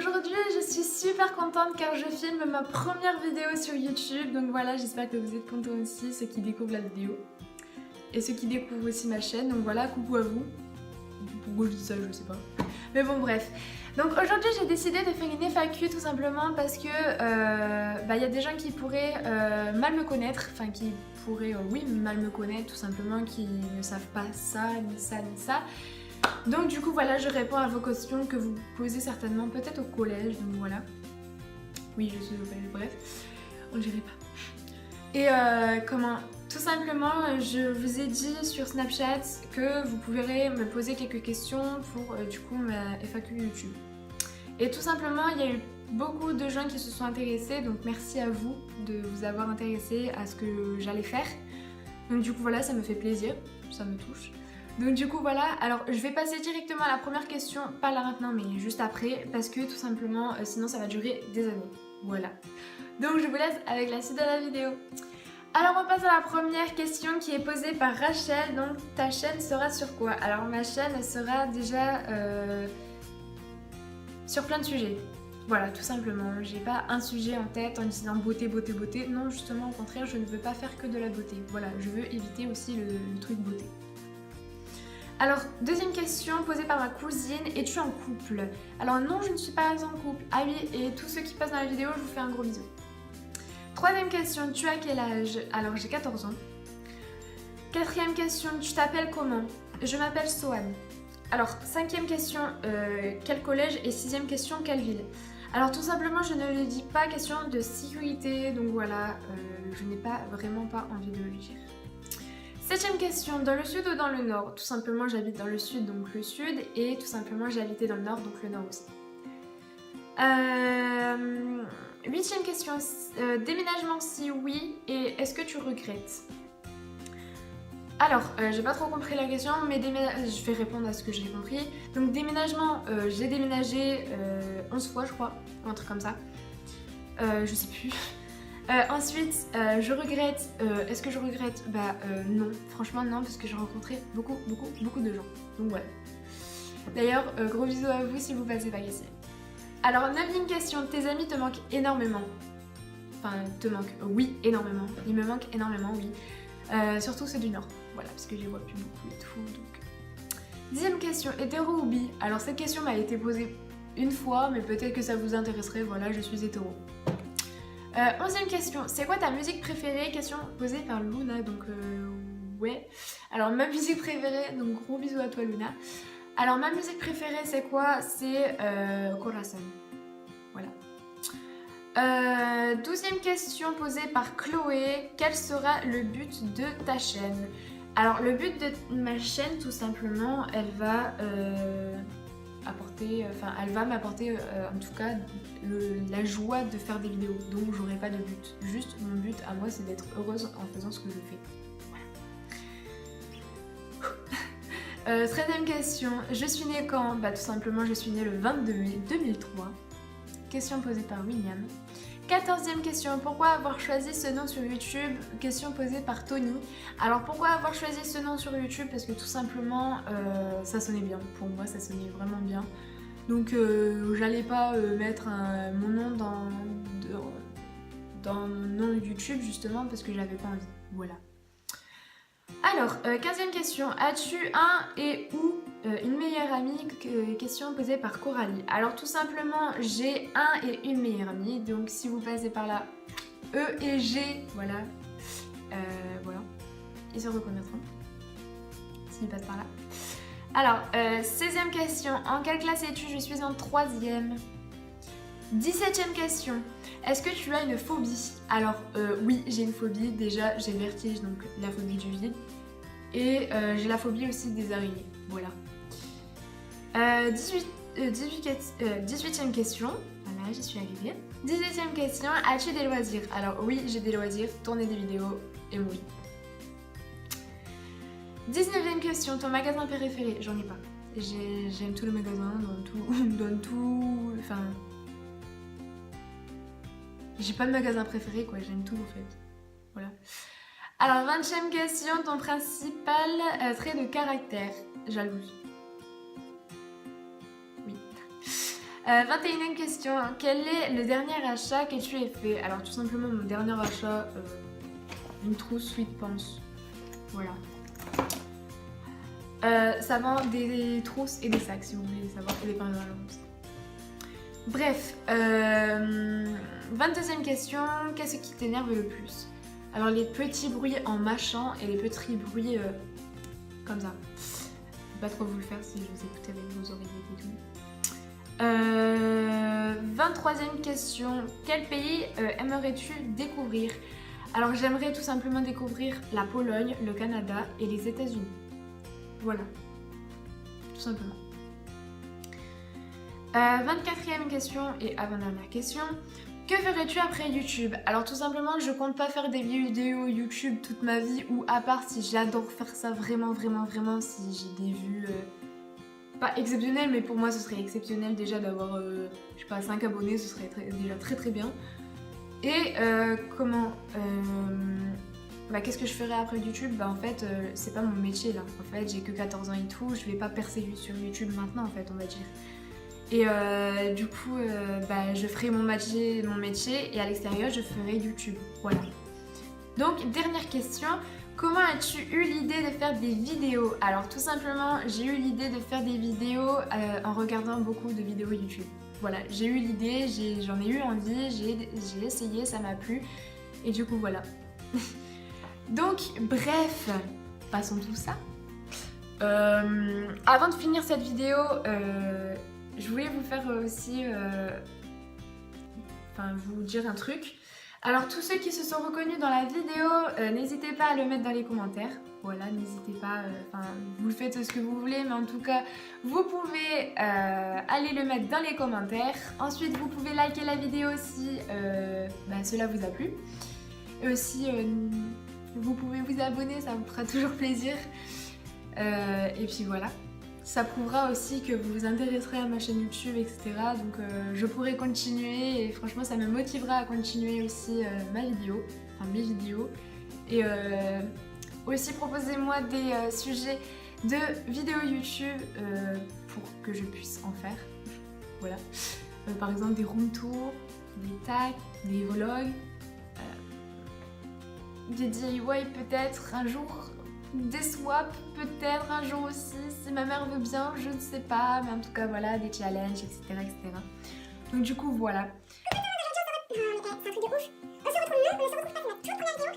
aujourd'hui je suis super contente car je filme ma première vidéo sur YouTube. Donc voilà, j'espère que vous êtes contents aussi, ceux qui découvrent la vidéo. Et ceux qui découvrent aussi ma chaîne, donc voilà, coucou à vous. Pourquoi je dis ça, je sais pas. Mais bon, bref. Donc aujourd'hui j'ai décidé de faire une FAQ tout simplement parce que y a des gens qui pourraient mal me connaître, enfin qui pourraient, oui, mal me connaître tout simplement, qui ne savent pas ça, ni ça, ni ça. Donc du coup voilà, je réponds à vos questions que vous posez certainement peut-être au collège, donc voilà. Oui, je suis au collège, bref, on dirait pas. Et tout simplement, je vous ai dit sur Snapchat que vous pourrez me poser quelques questions pour du coup ma FAQ YouTube. Et tout simplement, il y a eu beaucoup de gens qui se sont intéressés, donc merci à vous de vous avoir intéressé à ce que j'allais faire. Donc du coup voilà, ça me fait plaisir, ça me touche. Donc du coup voilà, alors je vais passer directement à la première question, pas là maintenant mais juste après, parce que tout simplement sinon ça va durer des années, voilà. Donc je vous laisse avec la suite de la vidéo. Alors on passe à la première question qui est posée par Rachel, donc ta chaîne sera sur quoi? Alors ma chaîne sera déjà sur plein de sujets, voilà tout simplement, j'ai pas un sujet en tête en disant beauté, beauté, beauté, non justement au contraire je ne veux pas faire que de la beauté, voilà je veux éviter aussi le truc beauté. Alors, deuxième question posée par ma cousine, es-tu en couple? Alors non, je ne suis pas en couple. Ah oui, et tous ceux qui passent dans la vidéo, je vous fais un gros bisou. Troisième question, tu as quel âge? Alors j'ai 14 ans. Quatrième question, tu t'appelles comment? Je m'appelle Sohan. Alors, cinquième question, quel collège? Et sixième question, quelle ville? Alors tout simplement, je ne le dis pas, question de sécurité, donc voilà, je n'ai pas vraiment pas envie de le dire. Septième question, dans le sud ou dans le nord? Tout simplement j'habite dans le sud, donc le sud, et tout simplement j'ai habité dans le nord, donc le nord aussi. Huitième question, déménagement si oui, et est-ce que tu regrettes? Alors, j'ai pas trop compris la question, mais je vais répondre à ce que j'ai compris. Donc déménagement, j'ai déménagé 11 fois je crois, ou un truc comme ça. Je sais plus. Ensuite, je regrette. Est-ce que je regrette? Non, franchement non, parce que j'ai rencontré beaucoup de gens. Donc voilà. D'ailleurs, gros bisous à vous si vous passez par ici. Alors, 9e question, tes amis te manquent énormément. Enfin, te manquent, oui, énormément. Ils me manquent énormément, oui. Surtout ceux du Nord. Voilà, parce que je les vois plus beaucoup et tout. Donc. 10e question, hétéro ou bi? Alors, cette question m'a été posée une fois, mais peut-être que ça vous intéresserait. Voilà, je suis hétéro. 11e question, c'est quoi ta musique préférée? Question posée par Luna, donc ouais. Alors ma musique préférée, donc gros bisous à toi Luna. Alors ma musique préférée c'est quoi? C'est Corazon. Voilà. 12e question posée par Chloé, quel sera le but de ta chaîne? Alors le but de ma chaîne tout simplement, elle va m'apporter en tout cas la joie de faire des vidéos, donc j'aurai pas de but, juste mon but à moi c'est d'être heureuse en faisant ce que je fais. Voilà. 13e question, je suis née quand? Tout simplement je suis née le 22 mai 2003, question posée par William. 14e question, pourquoi avoir choisi ce nom sur YouTube? Question posée par Tony. Alors pourquoi avoir choisi ce nom sur YouTube? Parce que tout simplement ça sonnait bien, pour moi ça sonnait vraiment bien. Donc j'allais pas mettre mon nom dans mon nom YouTube justement parce que j'avais pas envie, voilà. Alors, 15e question, as-tu un et ou une meilleure amie? Question posée par Coralie. Alors tout simplement, j'ai un et une meilleure amie, donc si vous passez par là, E et G, voilà, voilà, ils se reconnaîtront s'ils passent par là. Alors, 16e question, en quelle classe es-tu? Je suis en 3e. 17e question, est-ce que tu as une phobie? Alors, oui, j'ai une phobie, déjà j'ai le vertige, donc la phobie du vide. Et j'ai la phobie aussi des araignées, voilà. 18e question, voilà, j'y suis arrivée. 18e question, as-tu des loisirs? Alors oui, j'ai des loisirs, tourner des vidéos et mourir. 19e question, ton magasin préféré? J'en ai pas. J'aime tout le magasin, dans tout, enfin... J'ai pas de magasin préféré quoi, j'aime tout en fait. Voilà. Alors 20e question, ton principal trait de caractère? Jalouse. Oui. 21e question. Quel est le dernier achat que tu aies fait? Alors tout simplement mon dernier achat, une trousse Sweet Pants. Voilà. Ça vend des trousses et des sacs si vous voulez savoir, et des pains d'avance. Bref, 22e question. Qu'est-ce qui t'énerve le plus? Alors les petits bruits en mâchant et les petits bruits comme ça. Je vais pas trop vous le faire si je vous écoute avec vos oreillettes et tout. 23e question. Quel pays aimerais-tu découvrir? Alors j'aimerais tout simplement découvrir la Pologne, le Canada et les États-Unis. Voilà, tout simplement. 24e question et avant-dernière question. Que ferais-tu après YouTube? Alors tout simplement, je compte pas faire des vidéos YouTube toute ma vie, ou à part si j'adore faire ça vraiment, si j'ai des vues pas exceptionnelles, mais pour moi ce serait exceptionnel déjà d'avoir, je sais pas, 5 abonnés, ce serait déjà très bien. Et qu'est-ce que je ferais après YouTube? Bah en fait, c'est pas mon métier là. En fait, j'ai que 14 ans et tout, je vais pas percer sur YouTube maintenant en fait, on va dire. Et du coup, je ferai mon métier et à l'extérieur, je ferai YouTube. Voilà. Donc, dernière question. Comment as-tu eu l'idée de faire des vidéos? Alors, tout simplement, j'ai eu l'idée de faire des vidéos en regardant beaucoup de vidéos YouTube. Voilà, j'ai eu l'idée, j'en ai eu envie, j'ai essayé, ça m'a plu. Et du coup, voilà. Donc, bref, passons tout ça. Avant de finir cette vidéo, je voulais vous faire aussi, vous dire un truc. Alors tous ceux qui se sont reconnus dans la vidéo, n'hésitez pas à le mettre dans les commentaires. Voilà, n'hésitez pas, vous faites ce que vous voulez, mais en tout cas, vous pouvez aller le mettre dans les commentaires. Ensuite, vous pouvez liker la vidéo si cela vous a plu. Et aussi, vous pouvez vous abonner, ça vous fera toujours plaisir. Et puis voilà. Ça prouvera aussi que vous vous intéresserez à ma chaîne YouTube, etc. Donc je pourrai continuer et franchement ça me motivera à continuer aussi mes vidéos. Et aussi proposez-moi des sujets de vidéos YouTube pour que je puisse en faire. Voilà. Par exemple des room tours, des tags, des vlogs, des DIY peut-être un jour. Des swaps peut-être un jour aussi, si ma mère veut bien, je ne sais pas, mais en tout cas voilà, des challenges, etc. Donc du coup voilà. C'est un truc de ouf. On se retrouve pas, on a toute première vidéo,